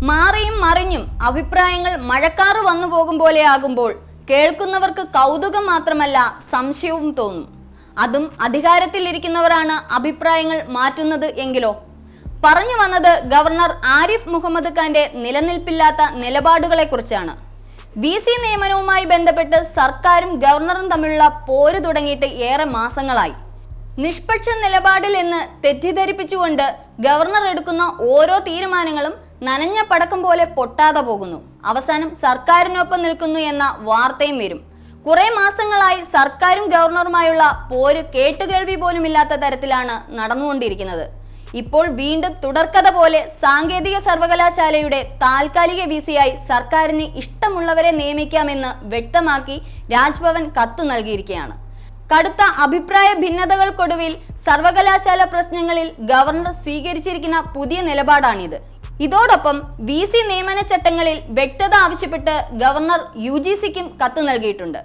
മാറിയും മറിഞ്ഞും അഭിപ്രായങ്ങൾ മഴക്കാറ് വന്നു പോകും പോലെയാകുമ്പോൾ കേൾക്കുന്നവർക്ക് കൗതുകം മാത്രമല്ല സംശയവും തോന്നും. അതും അധികാരത്തിലിരിക്കുന്നവരാണ് അഭിപ്രായങ്ങൾ മാറ്റുന്നത് എങ്കിലോ? പറഞ്ഞു വന്നത് ഗവർണർ ആരിഫ് മുഹമ്മദ് ഖാന്റെ നിലനിൽപ്പില്ലാത്ത നിലപാടുകളെ കുറിച്ചാണ്. VC നിയമനവുമായി ബന്ധപ്പെട്ട് സർക്കാരും ഗവർണറും തമ്മിലുള്ള പോര് തുടങ്ങിയിട്ട് ഏറെ മാസങ്ങളായി. നിഷ്പക്ഷ നിലപാടിൽ എന്ന് തെറ്റിദ്ധരിപ്പിച്ചുകൊണ്ട് ഗവർണർ എടുക്കുന്ന ഓരോ തീരുമാനങ്ങളും നനഞ്ഞ പടക്കം പോലെ പൊട്ടാതെ പോകുന്നു. അവസാനം സർക്കാരിനൊപ്പം നിൽക്കുന്നു എന്ന വാർത്തയും വരും. കുറെ മാസങ്ങളായി സർക്കാരും ഗവർണറുമായുള്ള പോര് കേട്ടുകേൾവി പോലുമില്ലാത്ത തരത്തിലാണ് നടന്നുകൊണ്ടിരിക്കുന്നത്. ഇപ്പോൾ വീണ്ടും തുടർക്കഥ പോലെ സാങ്കേതിക സർവകലാശാലയുടെ താൽക്കാലിക VC-യായി സർക്കാരിന് ഇഷ്ടമുള്ളവരെ നിയമിക്കാമെന്ന് വ്യക്തമാക്കി രാജ്ഭവൻ കത്ത് നൽകിയിരിക്കുകയാണ്. കടുത്ത അഭിപ്രായ ഭിന്നതകൾക്കൊടുവിൽ സർവകലാശാല പ്രശ്നങ്ങളിൽ ഗവർണർ സ്വീകരിച്ചിരിക്കുന്ന പുതിയ നിലപാടാണിത്. ഇതോടൊപ്പം VC നിയമന ചട്ടങ്ങളിൽ വ്യക്തത ആവശ്യപ്പെട്ട് ഗവർണർ UGCക്കും കത്ത് നൽകിയിട്ടുണ്ട്.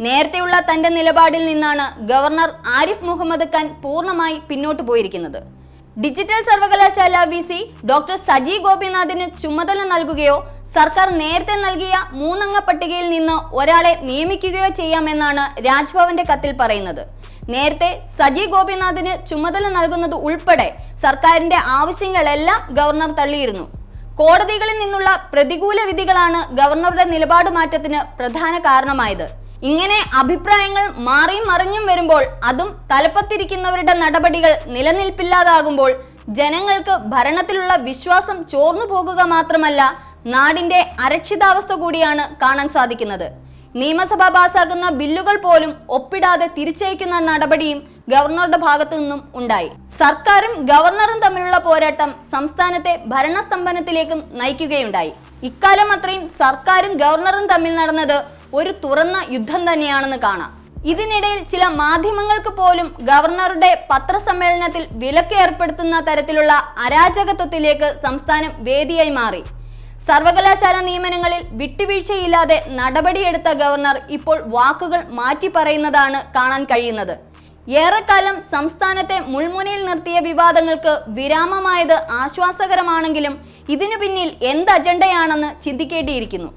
നേരത്തെയുള്ള തന്റെ നിലപാടിൽ നിന്നാണ് ഗവർണർ ആരിഫ് മുഹമ്മദ് ഖാൻ പൂർണ്ണമായി പിന്നോട്ട് പോയിരിക്കുന്നത്. ഡിജിറ്റൽ സർവകലാശാല VC ഡോക്ടർ സജി ഗോപിനാഥിന് ചുമതല നൽകുകയോ സർക്കാർ നേരത്തെ നൽകിയ 3 അംഗ പട്ടികയിൽ നിന്ന് ഒരാളെ നിയമിക്കുകയോ ചെയ്യാമെന്നാണ് രാജ്ഭവന്റെ കത്തിൽ പറയുന്നത്. നേരത്തെ സജി ഗോപിനാഥിന് ചുമതല നൽകുന്നത് ഉൾപ്പെടെ സർക്കാരിന്റെ ആവശ്യങ്ങളെല്ലാം ഗവർണർ തള്ളിയിരുന്നു. കോടതികളിൽ നിന്നുള്ള പ്രതികൂല വിധികളാണ് ഗവർണറുടെ നിലപാട് മാറ്റത്തിന് പ്രധാന കാരണമായത്. ഇങ്ങനെ അഭിപ്രായങ്ങൾ മാറിയും മറിഞ്ഞും വരുമ്പോൾ, അതും തലപ്പത്തിരിക്കുന്നവരുടെ നടപടികൾ നിലനിൽപ്പില്ലാതാകുമ്പോൾ ജനങ്ങൾക്ക് ഭരണത്തിലുള്ള വിശ്വാസം ചോർന്നു പോകുക മാത്രമല്ല, നാടിന്റെ അരക്ഷിതാവസ്ഥ കൂടിയാണ് കാണാൻ സാധിക്കുന്നത്. നിയമസഭ പാസാക്കുന്ന ബില്ലുകൾ പോലും ഒപ്പിടാതെ തിരിച്ചയക്കുന്ന നടപടിയും ഗവർണറുടെ ഭാഗത്തു നിന്നും ഉണ്ടായി. സർക്കാരും ഗവർണറും തമ്മിലുള്ള പോരാട്ടം സംസ്ഥാനത്തെ ഭരണസ്തംഭനത്തിലേക്കും നയിക്കുകയുണ്ടായി. ഇക്കാലം അത്രയും സർക്കാരും ഗവർണറും തമ്മിൽ നടന്നത് ഒരു തുറന്ന യുദ്ധം തന്നെയാണെന്ന് കാണാം. ഇതിനിടയിൽ ചില മാധ്യമങ്ങൾക്ക് പോലും ഗവർണറുടെ പത്രസമ്മേളനത്തിൽ വിലക്ക് ഏർപ്പെടുത്തുന്ന തരത്തിലുള്ള അരാജകത്വത്തിലേക്ക് സംസ്ഥാനം വേദിയായി മാറി. സർവകലാശാല നിയമനങ്ങളിൽ വിട്ടുവീഴ്ചയില്ലാതെ നടപടിയെടുത്ത ഗവർണർ ഇപ്പോൾ വാക്കുകൾ മാറ്റി പറയുന്നതാണ് കാണാൻ കഴിയുന്നത്. ഏറെക്കാലം സംസ്ഥാനത്തെ മുൾമുനയിൽ നിർത്തിയ വിവാദങ്ങൾക്ക് വിരാമമായത് ആശ്വാസകരമാണെങ്കിലും ഇതിനു പിന്നിൽ എന്ത് അജണ്ടയാണെന്ന് ചിന്തിക്കേണ്ടിയിരിക്കുന്നു.